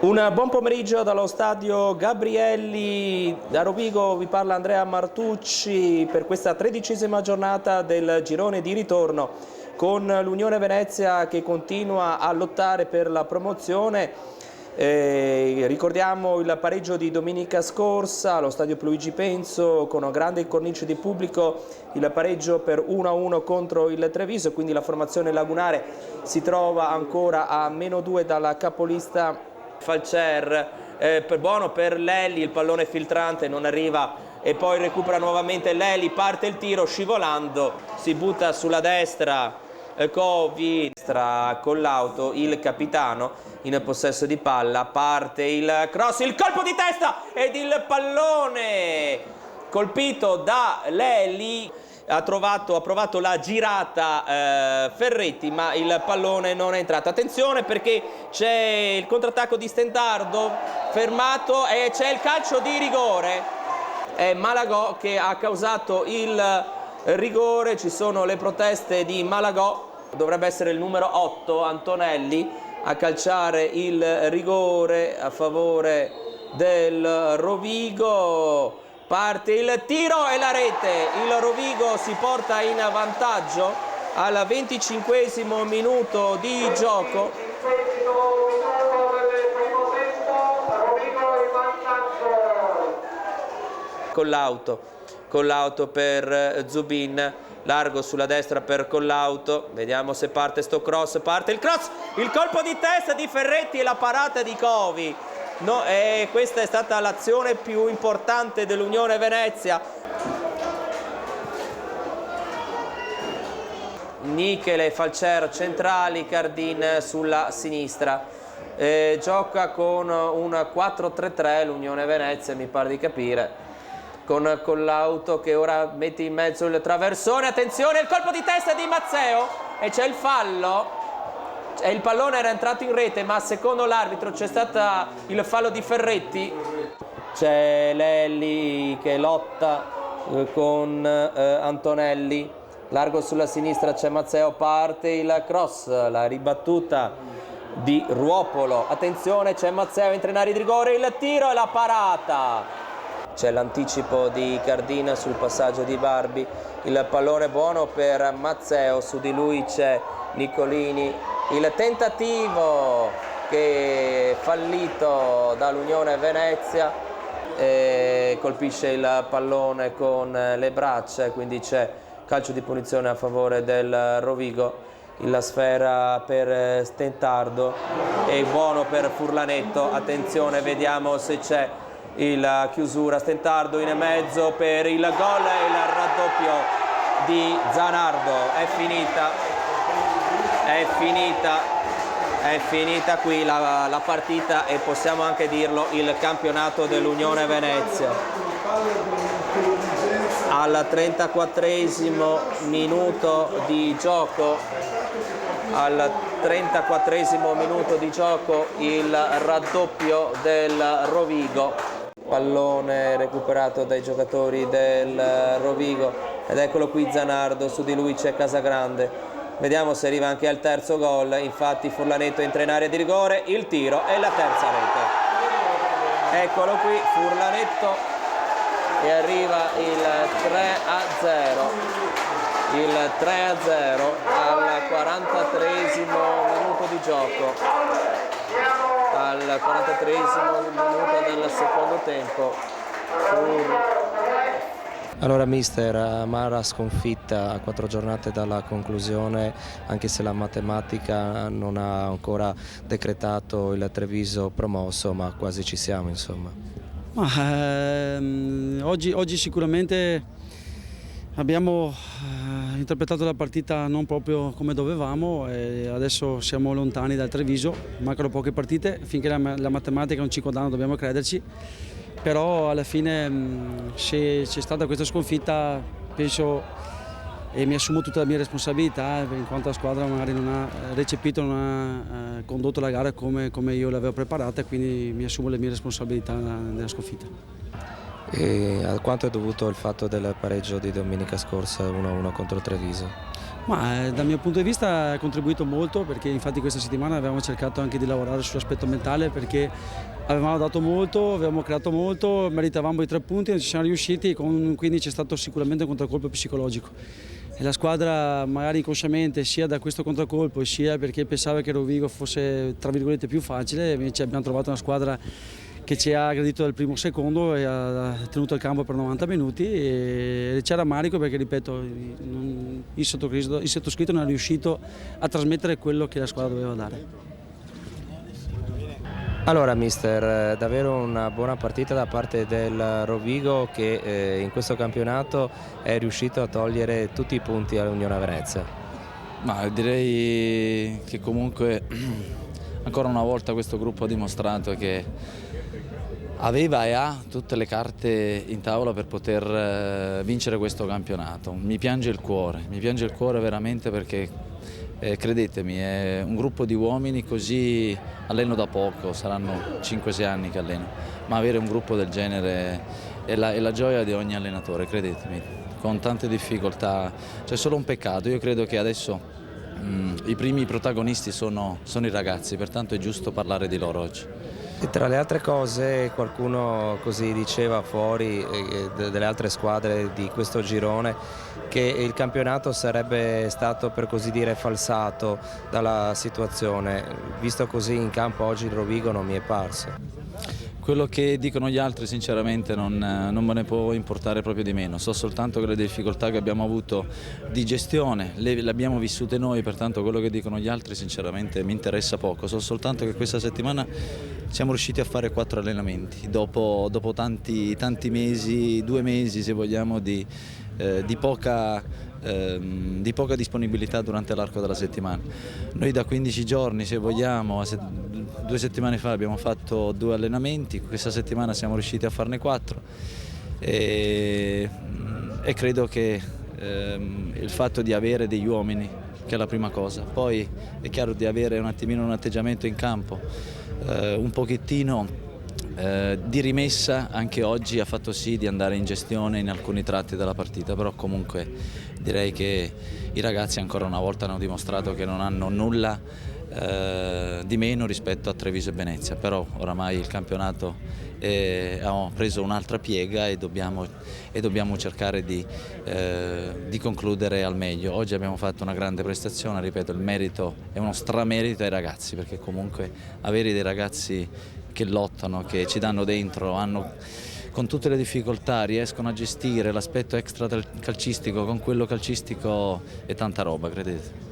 Un buon pomeriggio dallo stadio Gabrielli. Da Rovigo vi parla Andrea Martucci per questa 13ª giornata del girone di ritorno con l'Unione Venezia che continua a lottare per la promozione. Ricordiamo il pareggio di domenica scorsa allo stadio Luigi Penso con una grande cornice di pubblico, il pareggio per 1-1 contro il Treviso, quindi la formazione lagunare si trova ancora a -2 dalla capolista Falcer. Buono per Lelli, il pallone filtrante non arriva e poi recupera nuovamente Lelli, parte il tiro scivolando, si butta sulla destra Covi, con l'auto il capitano in possesso di palla, parte il cross, il colpo di testa ed il pallone colpito da Lelli. Ha provato la girata Ferretti, ma il pallone non è entrato. Attenzione perché c'è il contrattacco di Stentardo fermato e c'è il calcio di rigore. È Malagò che ha causato il rigore, ci sono le proteste di Malagò. Dovrebbe essere il numero 8 Antonelli a calciare il rigore a favore del Rovigo. Parte il tiro e la rete, il Rovigo si porta in vantaggio al 25esimo minuto di gioco. Collauto per Zubin, largo sulla destra per Collauto, vediamo se parte sto cross, parte il cross, il colpo di testa di Ferretti e la parata di Covi. No, questa è stata l'azione più importante dell'Unione Venezia. Michele, Falcer centrali, Cardin sulla sinistra. Gioca con un 4-3-3 l'Unione Venezia, mi pare di capire, con Collauto che ora mette in mezzo il traversone. Attenzione, il colpo di testa di Mazzeo e c'è il fallo. Il pallone era entrato in rete, ma secondo l'arbitro c'è stato il fallo di Ferretti. C'è Lelli che lotta con Antonelli, largo sulla sinistra c'è Mazzeo, parte il cross, la ribattuta di Ruopolo. Attenzione, c'è Mazzeo, entra in area di rigore, il tiro e la parata. C'è l'anticipo di Cardina sul passaggio di Barbi, il pallone buono per Mazzeo, su di lui c'è Nicolini. Il tentativo che è fallito dall'Unione Venezia, colpisce il pallone con le braccia, quindi c'è calcio di punizione a favore del Rovigo. La sfera per Stentardo è buono per Furlanetto. Attenzione, vediamo se c'è la chiusura. Stentardo in mezzo per il gol e il raddoppio di Zanardo. È finita qui la partita e possiamo anche dirlo, il campionato dell'Unione Venezia. Al 34esimo minuto di gioco, il raddoppio del Rovigo. Pallone recuperato dai giocatori del Rovigo ed eccolo qui Zanardo, su di lui c'è Casagrande. Vediamo se arriva anche al terzo gol. Infatti Furlanetto entra in area di rigore, il tiro e la terza rete. Eccolo qui Furlanetto e arriva il 3-0. Il 3-0 al 43esimo minuto di gioco. Al 43esimo minuto del secondo tempo. Allora mister, amara sconfitta a 4 giornate dalla conclusione, anche se la matematica non ha ancora decretato il Treviso promosso, ma quasi ci siamo insomma. Oggi sicuramente abbiamo interpretato la partita non proprio come dovevamo e adesso siamo lontani dal Treviso, mancano poche partite, finché la matematica non ci condanna dobbiamo crederci. Però alla fine se c'è stata questa sconfitta penso e mi assumo tutta la mia responsabilità in quanto la squadra magari non ha recepito, non ha condotto la gara come io l'avevo preparata, quindi mi assumo le mie responsabilità della sconfitta. E a quanto è dovuto il fatto del pareggio di domenica scorsa 1-1 contro Treviso? Dal mio punto di vista ha contribuito molto, perché infatti questa settimana avevamo cercato anche di lavorare sull'aspetto mentale, perché avevamo dato molto, avevamo creato molto, meritavamo i 3 punti, non ci siamo riusciti, quindi c'è stato sicuramente un contraccolpo psicologico. E la squadra magari inconsciamente, sia da questo contraccolpo sia perché pensava che Rovigo fosse tra virgolette più facile, invece abbiamo trovato una squadra che ci ha aggredito dal primo secondo e ha tenuto il campo per 90 minuti e c'era rammarico perché, ripeto, il sottoscritto non è riuscito a trasmettere quello che la squadra doveva dare. Allora mister, davvero una buona partita da parte del Rovigo che in questo campionato è riuscito a togliere tutti i punti all'Unione Venezia. Ma direi che comunque ancora una volta questo gruppo ha dimostrato che aveva e ha tutte le carte in tavola per poter vincere questo campionato. Mi piange il cuore veramente, perché credetemi, è un gruppo di uomini, così alleno da poco, saranno 5-6 anni che alleno, ma avere un gruppo del genere è la gioia di ogni allenatore, credetemi, con tante difficoltà. C'è solo un peccato, io credo che adesso i primi protagonisti sono i ragazzi, pertanto è giusto parlare di loro oggi. E tra le altre cose qualcuno così diceva fuori delle altre squadre di questo girone che il campionato sarebbe stato, per così dire, falsato dalla situazione. Visto così in campo oggi il Rovigo non mi è parso. Quello che dicono gli altri sinceramente non me ne può importare proprio di meno, so soltanto che le difficoltà che abbiamo avuto di gestione le abbiamo vissute noi, pertanto quello che dicono gli altri sinceramente mi interessa poco, so soltanto che questa settimana siamo riusciti a fare 4 allenamenti, dopo tanti mesi, 2 mesi se vogliamo, di poca disponibilità durante l'arco della settimana. Noi da 15 giorni, se vogliamo, 2 settimane fa abbiamo fatto 2 allenamenti, questa settimana siamo riusciti a farne 4 e credo che il fatto di avere degli uomini, che è la prima cosa, poi è chiaro di avere un attimino un atteggiamento in campo un pochettino di rimessa anche oggi ha fatto sì di andare in gestione in alcuni tratti della partita, però comunque direi che i ragazzi ancora una volta hanno dimostrato che non hanno nulla di meno rispetto a Treviso e Venezia, però oramai il campionato ha preso un'altra piega e dobbiamo cercare di concludere al meglio. Oggi abbiamo fatto una grande prestazione, ripeto, il merito è uno stramerito ai ragazzi, perché comunque avere dei ragazzi che lottano, che ci danno dentro, con tutte le difficoltà riescono a gestire l'aspetto extra calcistico con quello calcistico, è tanta roba, credete.